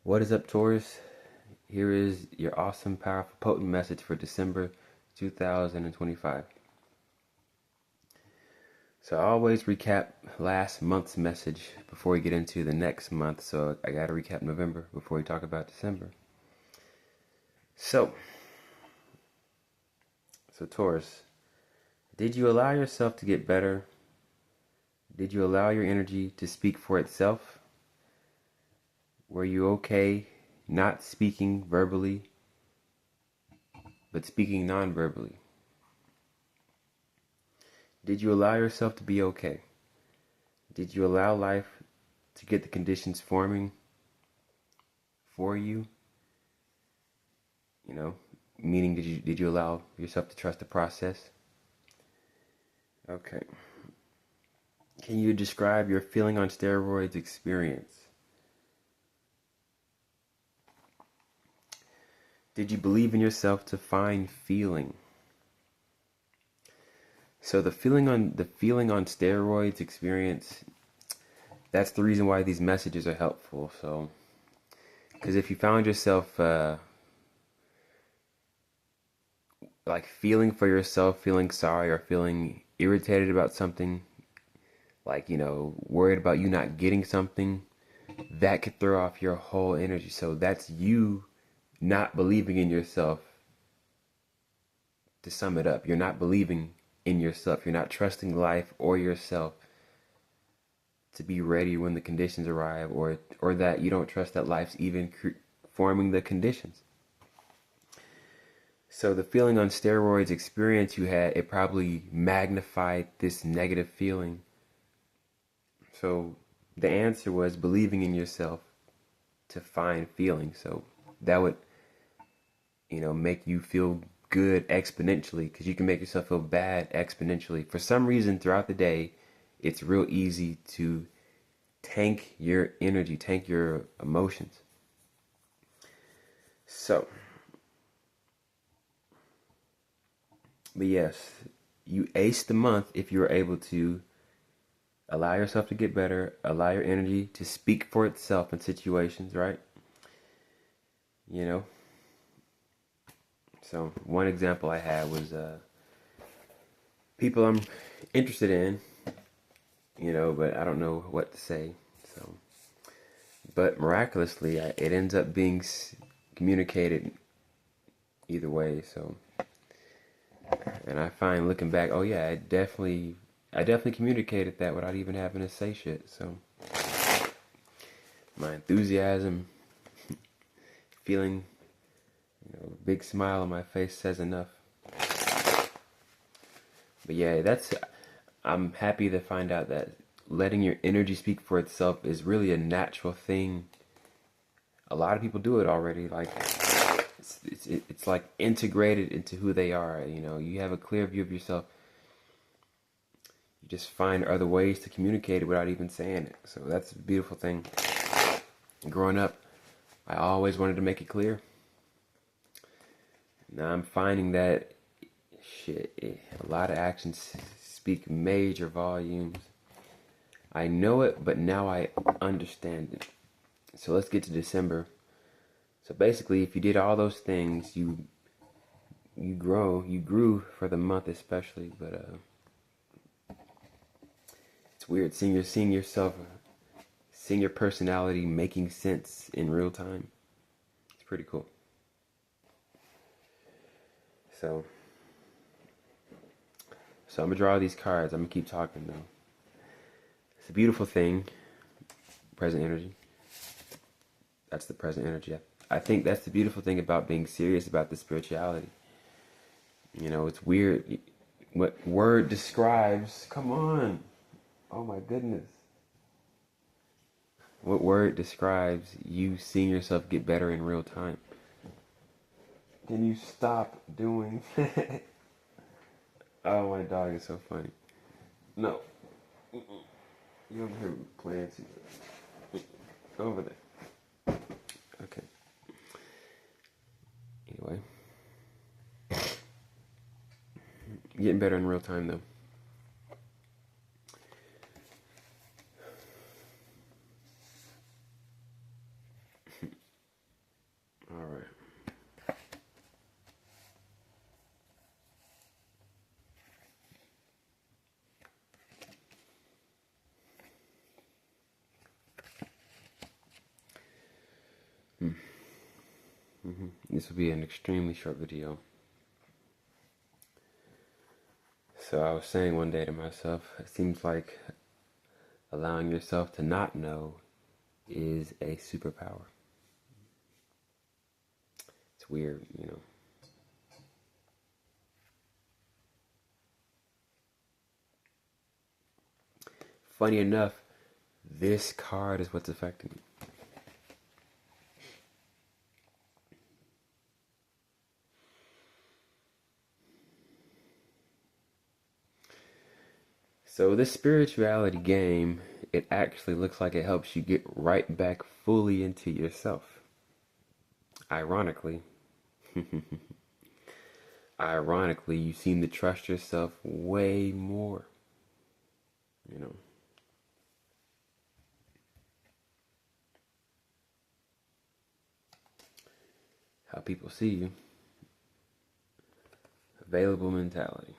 What is up, Taurus? Here is your awesome, powerful, potent message for December 2025. So I always recap last month's message before we get into the next month. So I got to recap November before we talk about December. So Taurus, did you allow yourself to get better? Did you allow your energy to speak for itself? Were you okay not speaking verbally, but speaking non-verbally? Did you allow yourself to be okay? Did you allow life to get the conditions forming for you? Meaning did you allow yourself to trust the process? Okay. Can you describe your feeling on steroids experience? Did you believe in yourself to find feeling? So the feeling on steroids experience, that's the reason why these messages are helpful. So, because if you found yourself like feeling for yourself, feeling sorry or feeling irritated about something, like, worried about you not getting something, that could throw off your whole energy. So that's you not believing in yourself. To sum it up, you're not believing in yourself. You're not trusting life or yourself to be ready when the conditions arrive, or that you don't trust that life's even forming the conditions. So the feeling on steroids experience you had, it probably magnified this negative feeling. So the answer was believing in yourself to find feeling. So that would, make you feel good exponentially, because you can make yourself feel bad exponentially. For some reason throughout the day, it's real easy to tank your energy, tank your emotions. So, but yes, you aced the month if you were able to allow yourself to get better, allow your energy to speak for itself in situations, right? So one example I had was people I'm interested in, but I don't know what to say. So, but miraculously, it ends up being communicated either way. So, and I find looking back, oh yeah, I definitely communicated that without even having to say shit. So, my enthusiasm, feeling, big smile on my face says enough. But yeah, I'm happy to find out that letting your energy speak for itself is really a natural thing. A lot of people do it already. Like, it's like integrated into who they are. You have a clear view of yourself. You just find other ways to communicate it without even saying it. So that's a beautiful thing. Growing up, I always wanted to make it clear. Now I'm finding that a lot of actions speak major volumes. I know it, but now I understand it. So let's get to December. So basically, if you did all those things, you grew for the month especially. But it's weird seeing your personality making sense in real time. It's pretty cool. So I'm gonna draw these cards. I'm gonna keep talking though. It's a beautiful thing. Present energy. That's the present energy. I think that's the beautiful thing about being serious about the spirituality. It's weird. What word describes? Come on. Oh my goodness. What word describes you seeing yourself get better in real time? Can you stop doing that? Oh, my dog is so funny. No. You over here playing too. Over there. Okay. Anyway. Getting better in real time though. This will be an extremely short video. So I was saying one day to myself, it seems like allowing yourself to not know is a superpower. It's weird, you know. Funny enough, this card is what's affecting me. So this spirituality game, it actually looks like it helps you get right back fully into yourself. Ironically, you seem to trust yourself way more. You know. How people see you. Available mentality.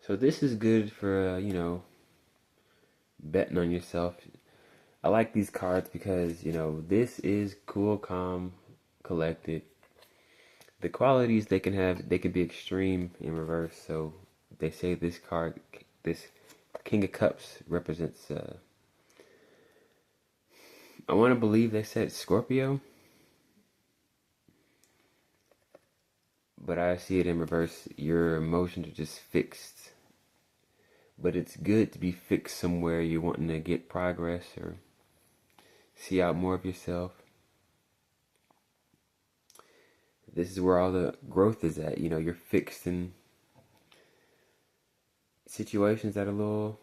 So this is good for, you know, betting on yourself. I like these cards because, you know, this is cool, calm, collected. The qualities they can have, they can be extreme in reverse. So they say this card, this King of Cups represents, I want to believe they said Scorpio. But I see it in reverse. Your emotions are just fixed. But it's good to be fixed somewhere you're wanting to get progress or see out more of yourself. This is where all the growth is at. You know, you're fixed in situations that are a little,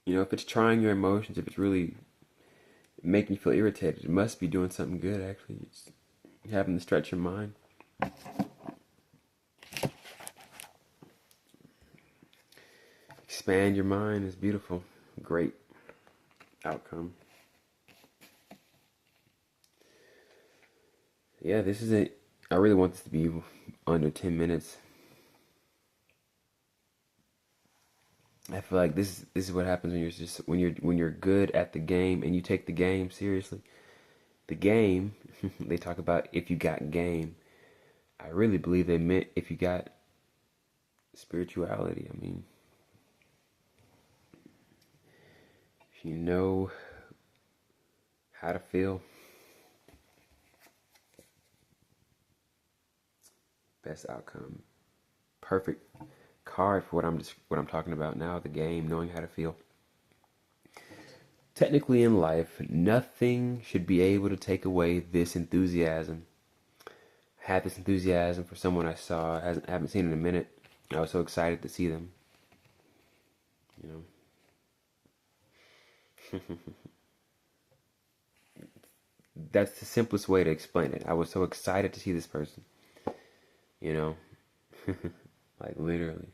you know, if it's trying your emotions, if it's really making you feel irritated, it must be doing something good, actually. It's having to stretch your mind. Expand your mind is beautiful. Great outcome. Yeah, this is it. I really want this to be under 10 minutes. I feel like this is what happens when you're good at the game and you take the game seriously. The game, they talk about if you got game. I really believe they meant if you got spirituality. I mean, if you know how to feel, best outcome. Perfect card for what I'm talking about now, the game, knowing how to feel. Technically in life, nothing should be able to take away this enthusiasm. I had this enthusiasm for someone I saw, haven't seen in a minute. I was so excited to see them. You know. That's the simplest way to explain it. I was so excited to see this person. You know. Like literally.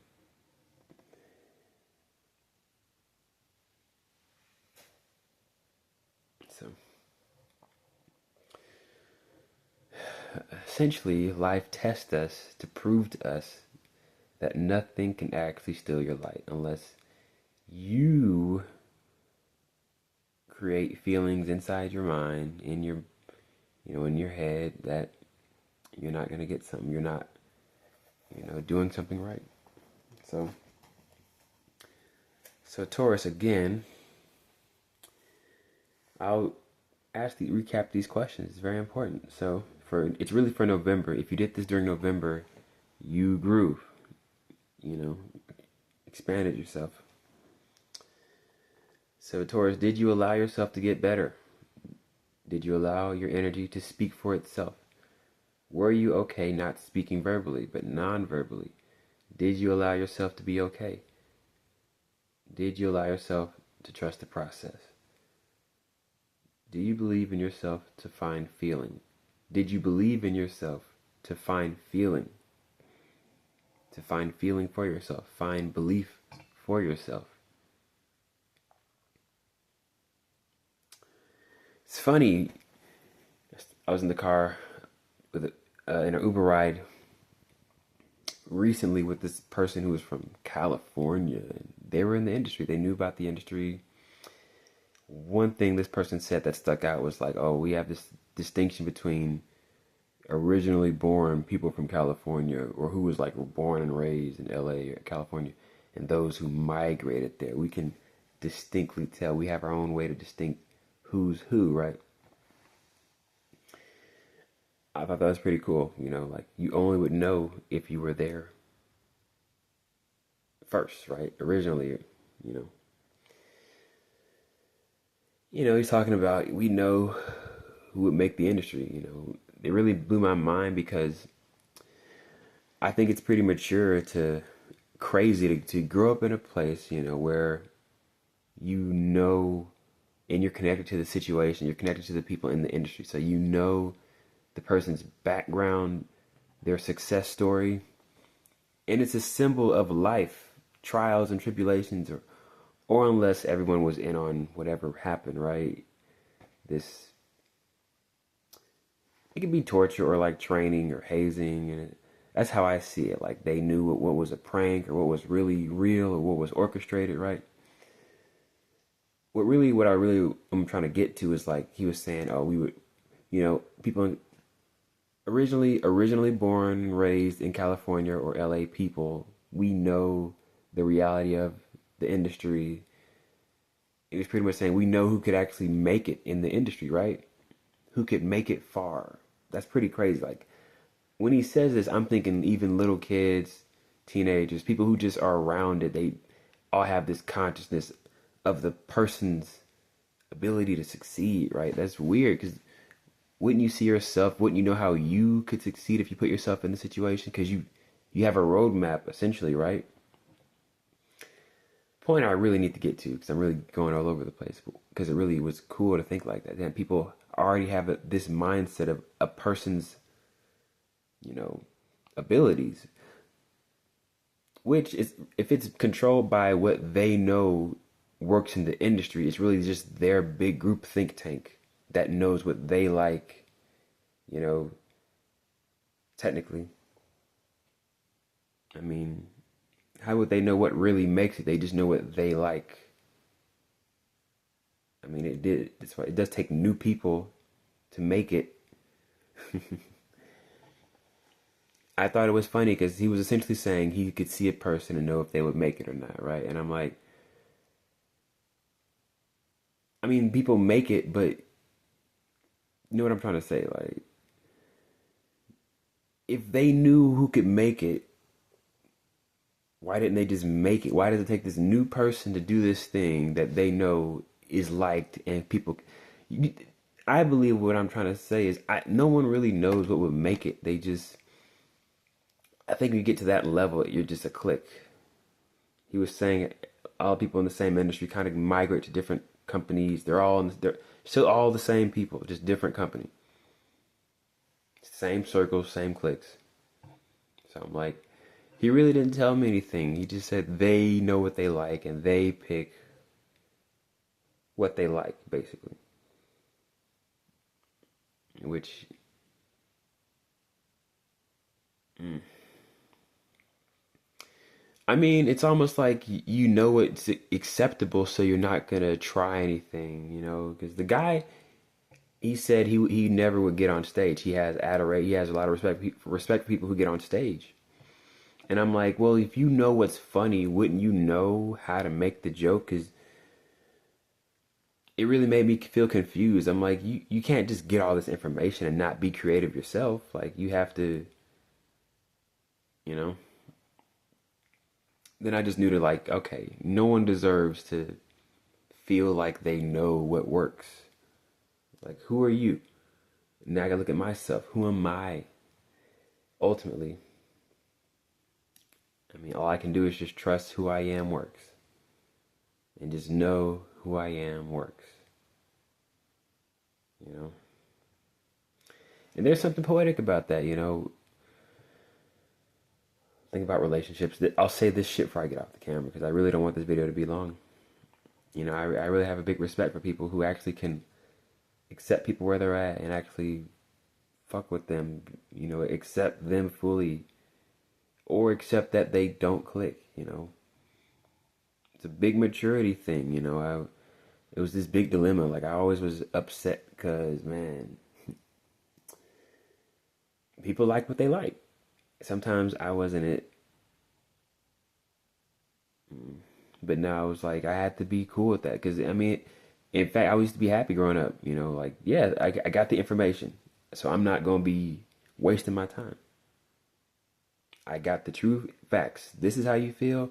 So essentially, life tests us to prove to us that nothing can actually steal your light unless you create feelings inside your mind, in your, you know, in your head that you're not gonna get something. You're not, you know, doing something right. So Taurus, again, I'll actually recap these questions. It's very important. So it's really for November. If you did this during November, you grew, you know, expanded yourself. So Taurus, did you allow yourself to get better? Did you allow your energy to speak for itself? Were you okay not speaking verbally, but non-verbally? Did you allow yourself to be okay? Did you allow yourself to trust the process? Do you believe in yourself to find feeling? Did you believe in yourself to find feeling? To find feeling for yourself, find belief for yourself. It's funny, I was in the car with in an Uber ride recently with this person who was from California. And they were in the industry. They knew about the industry one thing this person said that stuck out was like, oh, we have this distinction between originally born people from California, or who was like born and raised in LA or California, and those who migrated there. We can distinctly tell. We have our own way to distinct who's who, right? I thought that was pretty cool. Like you only would know if you were there first, right? Originally, you know. He's talking about we know who would make the industry. It really blew my mind because I think it's pretty mature to crazy to grow up in a place, where you know and you're connected to the situation, you're connected to the people in the industry. So you know the person's background, their success story, and it's a symbol of life, trials and tribulations, or unless everyone was in on whatever happened, right? This it could be torture or like training or hazing, and that's how I see it. Like they knew what was a prank or what was really real or what was orchestrated, right? What I really am trying to get to is like he was saying, oh, we would, people originally born and raised in California or LA people, we know the reality of the industry. It was pretty much saying we know who could actually make it in the industry, right? Who could make it far. That's pretty crazy. Like when he says this, I'm thinking even little kids, teenagers, people who just are around it, they all have this consciousness of the person's ability to succeed, right? That's weird because wouldn't you see yourself, wouldn't you know how you could succeed if you put yourself in the situation? Because you have a roadmap essentially, right? Point I really need to get to because I'm really going all over the place because it really was cool to think like that. Then people already have this mindset of a person's, abilities, which is if it's controlled by what they know works in the industry, it's really just their big group think tank that knows what they like, you know, technically. I mean, how would they know what really makes it? They just know what they like. I mean, it's why it does take new people to make it. I thought it was funny because he was essentially saying he could see a person and know if they would make it or not, right? And I'm like, I mean, people make it, but you know what I'm trying to say? Like, if they knew who could make it, why didn't they just make it? Why does it take this new person to do this thing that they know is liked and people? I believe what I'm trying to say is no one really knows what would make it. They just, I think when you get to that level, you're just a clique. He was saying all people in the same industry kind of migrate to different companies. They're still all the same people, just different company. Same circles, same cliques. So I'm like, he really didn't tell me anything. He just said they know what they like and they pick what they like, basically. Which, I mean, it's almost like you know it's acceptable, so you're not gonna try anything, Because the guy, he said he never would get on stage. He has adoration. He has a lot of respect for people who get on stage. And I'm like, well, if you know what's funny, wouldn't you know how to make the joke? Because it really made me feel confused. I'm like, you can't just get all this information and not be creative yourself. Like, you have to, you know. Then I just knew to like, okay, no one deserves to feel like they know what works. Like, who are you? Now I gotta look at myself. Who am I? Ultimately, I mean, all I can do is just trust who I am works. And just know who I am works. And there's something poetic about that. Think about relationships. I'll say this shit before I get off the camera because I really don't want this video to be long. I really have a big respect for people who actually can accept people where they're at and actually fuck with them, accept them fully or accept that they don't click. It's a big maturity thing. it was this big dilemma. Like, I always was upset because, man, people like what they like. Sometimes I wasn't it, but now I was like, I had to be cool with that. Because, I mean, in fact, I used to be happy growing up. You know, like, yeah, I got the information. So I'm not going to be wasting my time. I got the true facts. This is how you feel.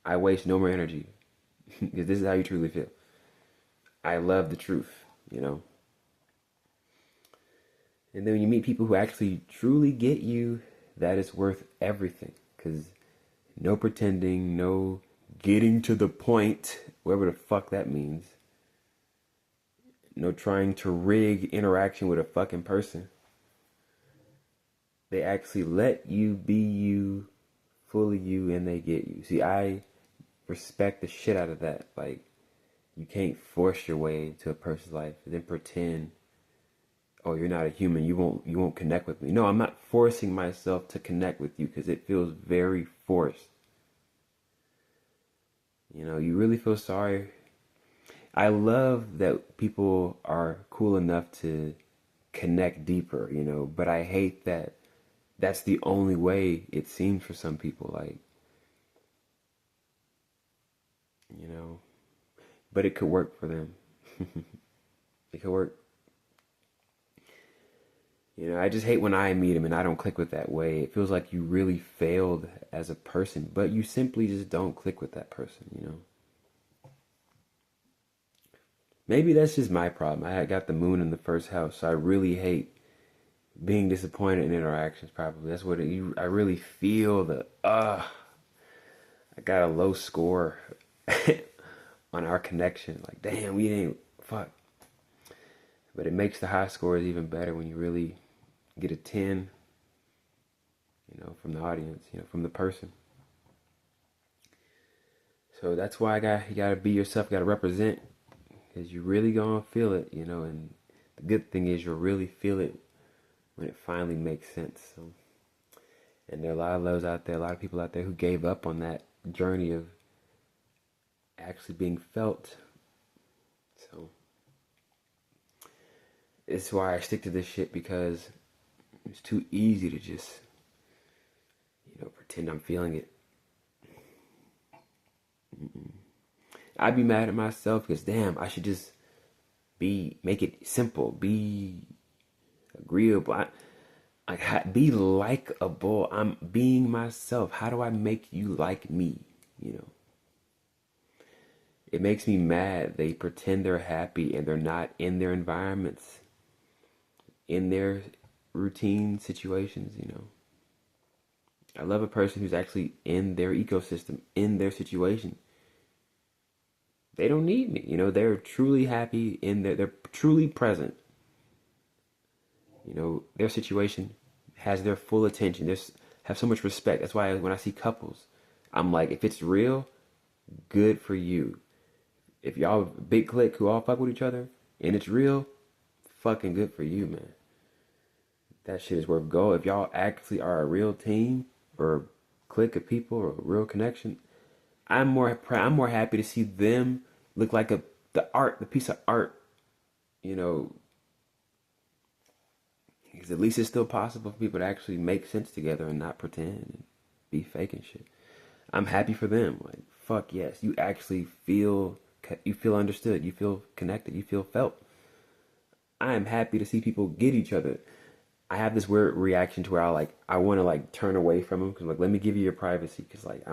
I waste no more energy because this is how you truly feel. I love the truth, you know. And then when you meet people who actually truly get you, that is worth everything. Because no pretending, no getting to the point, whatever the fuck that means. No trying to rig interaction with a fucking person. They actually let you be you, fully you, and they get you. See, I respect the shit out of that. Like, you can't force your way into a person's life and then pretend, oh, you're not a human, you won't connect with me. No, I'm not forcing myself to connect with you because it feels very forced. You know, you really feel sorry. I love that people are cool enough to connect deeper, you know, but I hate that that's the only way it seems for some people, like, you know, but it could work for them. It could work. You know, I just hate when I meet him and I don't click with that way. It feels like you really failed as a person, but you simply just don't click with that person, you know. Maybe that's just my problem. I got the moon in the first house, so I really hate being disappointed in interactions. Probably that's what I really feel the I got a low score on our connection. Like, damn, we ain't fuck. But it makes the high scores even better when you really get a 10, you know, from the audience, you know, from the person. So that's why you gotta be yourself, gotta represent, because you really gonna feel it, you know. And the good thing is you'll really feel it when it finally makes sense. So, and there are a lot of those out there, a lot of people out there who gave up on that journey of actually being felt. So it's why I stick to this shit, because it's too easy to just, you know, pretend I'm feeling it. I'd be mad at myself because, damn, I should just make it simple, be agreeable, be likable. I'm being myself. How do I make you like me? You know, it makes me mad. They pretend they're happy and they're not in their environments, in their routine situations, you know. I love a person who's actually in their ecosystem, in their situation. They don't need me, you know. They're truly happy they're truly present. You know, their situation has their full attention. Have so much respect. That's why when I see couples, I'm like, if it's real, good for you. If y'all big click who all fuck with each other and it's real, fucking good for you, man. That shit is worth gold. If y'all actually are a real team or a clique of people or a real connection, I'm more happy to see them look like the piece of art, you know, because at least it's still possible for people to actually make sense together and not pretend and be fake and shit. I'm happy for them. Like, fuck yes, you actually feel understood, you feel connected, you feel felt. I am happy to see people get each other. I have this weird reaction to where I want to like turn away from them because, like, let me give you your privacy, because like I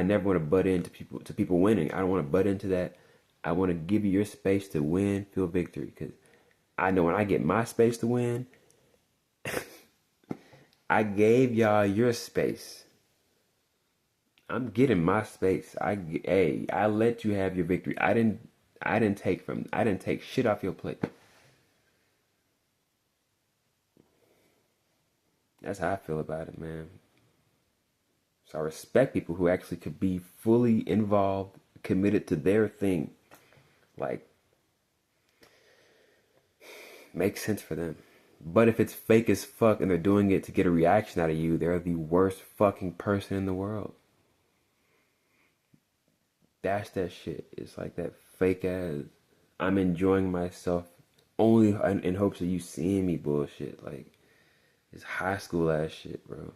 never want to butt into people winning. I don't want to butt into that. I want to give you your space to win, feel victory, because I know when I get my space to win, I gave y'all your space. I'm getting my space. I let you have your victory. I didn't take shit off your plate. That's how I feel about it, man. So I respect people who actually could be fully involved, committed to their thing. Like, makes sense for them. But if it's fake as fuck and they're doing it to get a reaction out of you, they're the worst fucking person in the world. That's that shit. It's like that fake ass I'm enjoying myself only in hopes of you seeing me bullshit. Like, it's high school ass shit, bro.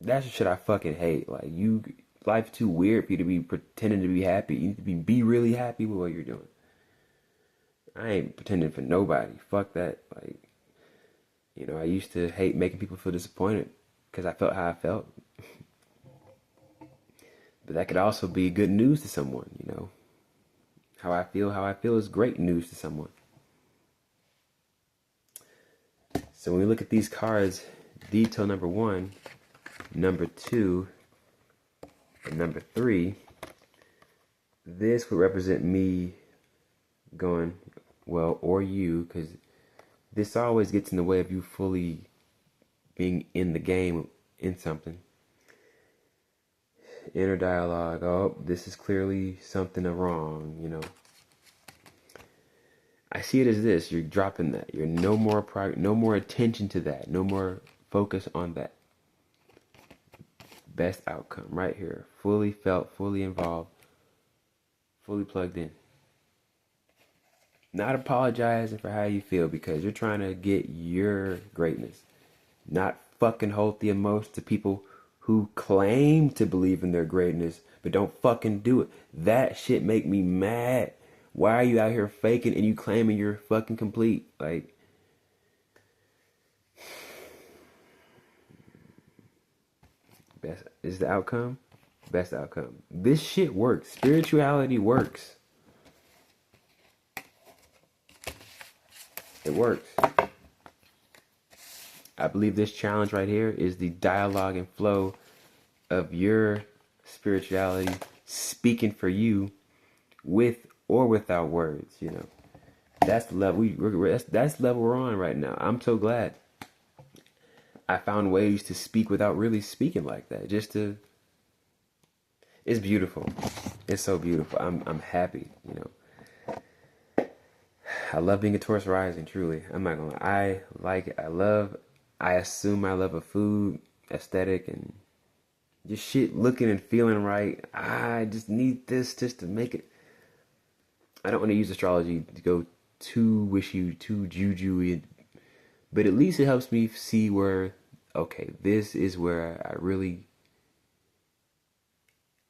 That's the shit I fucking hate. Like, life's too weird for you to be pretending to be happy. You need to be really happy with what you're doing. I ain't pretending for nobody. Fuck that. Like, I used to hate making people feel disappointed because I felt how I felt. But that could also be good news to someone. How I feel is great news to someone. So when we look at these cards, detail number 1, number 2, and number 3, this would represent me going, well, or you, because this always gets in the way of you fully being in the game, in something. Inner dialogue, oh, this is clearly something wrong, I see it as this: you're dropping that. You're no more attention to that. No more focus on that. Best outcome right here. Fully felt, fully involved, fully plugged in. Not apologizing for how you feel because you're trying to get your greatness. Not fucking hold the emotions to people who claim to believe in their greatness but don't fucking do it. That shit make me mad. Why are you out here faking and you claiming you're fucking complete? Like, best is the outcome. Best outcome. This shit works. Spirituality works. It works. I believe this challenge right here is the dialogue and flow of your spirituality speaking for you with or without words. That's the level that's the level we're on right now. I'm so glad I found ways to speak without really speaking like that. It's beautiful. It's so beautiful. I'm happy. I love being a Taurus rising. Truly, I'm not gonna lie. I like it. I assume my love of food, aesthetic, and just shit looking and feeling right. I just need this just to make it. I don't want to use astrology to go too wishy, too juju-y, but at least it helps me see where, okay, this is where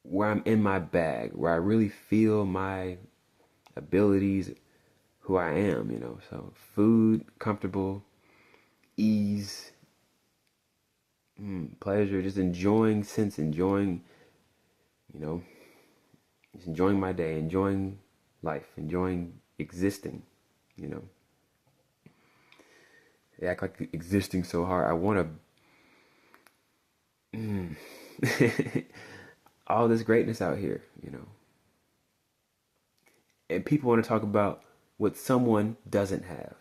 where I'm in my bag, where I really feel my abilities, who I am, So food, comfortable, ease, pleasure, just enjoying, just enjoying my day, enjoying life, enjoying existing, They act like existing so hard. I want to all this greatness out here, And people want to talk about what someone doesn't have.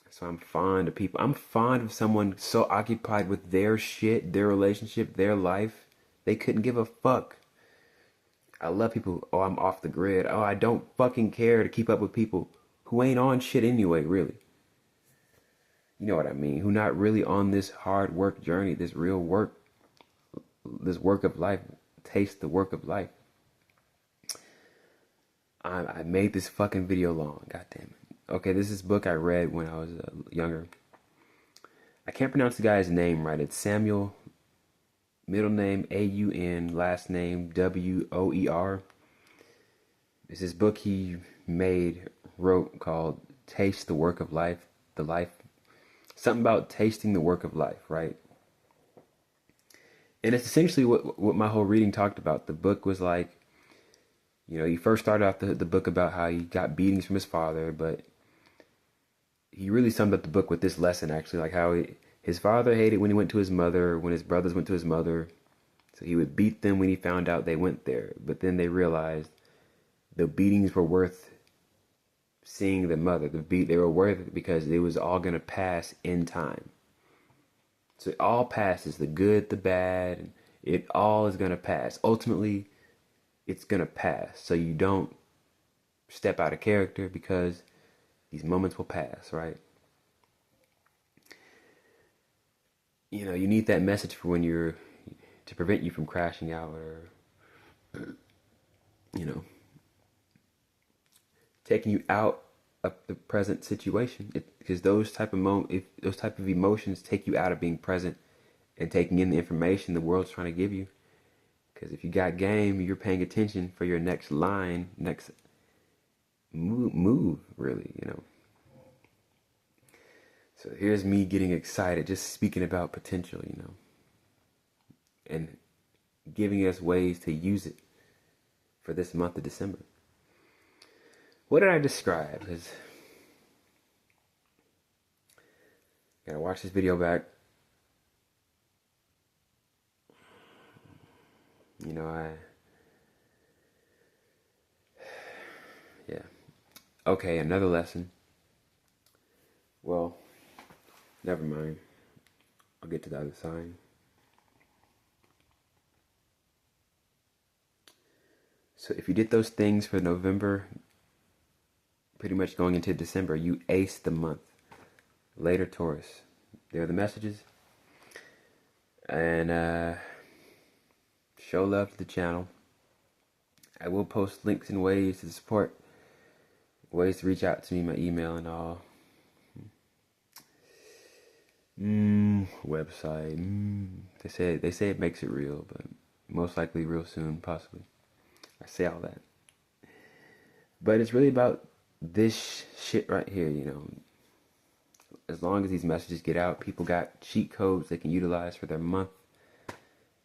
So I'm fond of people. I'm fond of someone so occupied with their shit, their relationship, their life, they couldn't give a fuck. I love people, oh, I'm off the grid. Oh, I don't fucking care to keep up with people who ain't on shit anyway, really. You know what I mean? Who not really on this hard work journey, this real work, this work of life, taste the work of life. I made this fucking video long, god damn it. Okay, this is a book I read when I was younger. I can't pronounce the guy's name right. It's Samuel, middle name A-U-N, last name W-O-E-R. It's this book he wrote called Taste the Work of Life, something about tasting the work of life, right? And it's essentially what my whole reading talked about. The book was like, he first started off the book about how he got beatings from his father, but he really summed up the book with this lesson, actually, like how his father hated when he went to his mother, when his brothers went to his mother. So he would beat them when he found out they went there. But then they realized the beatings were worth seeing the mother. They were worth it because it was all going to pass in time. So it all passes, the good, the bad, and it all is going to pass. Ultimately, it's going to pass. So you don't step out of character because these moments will pass, right? You need that message for when you're to prevent you from crashing out or, you know, taking you out of the present situation. Because those type of emotions take you out of being present and taking in the information the world's trying to give you. Because if you got game, you're paying attention for your next line, next move, really, you know. So here's me getting excited, just speaking about potential, you know, and giving us ways to use it for this month of December. What did I describe? Because gotta watch this video back. You know, yeah. Okay, another lesson. Well, never mind. I'll get to the other side. So if you did those things for November, pretty much going into December, you aced the month. Later, Taurus. There are the messages. And show love to the channel. I will post links and ways to support, ways to reach out to me, my email and all. Website. They say it makes it real, but most likely real soon, possibly. I say all that. But it's really about this shit right here, you know. As long as these messages get out, people got cheat codes they can utilize for their month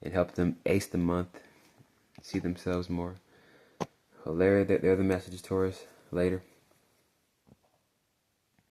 and help them ace the month, see themselves more. Well, they're the messages, Taurus. Later.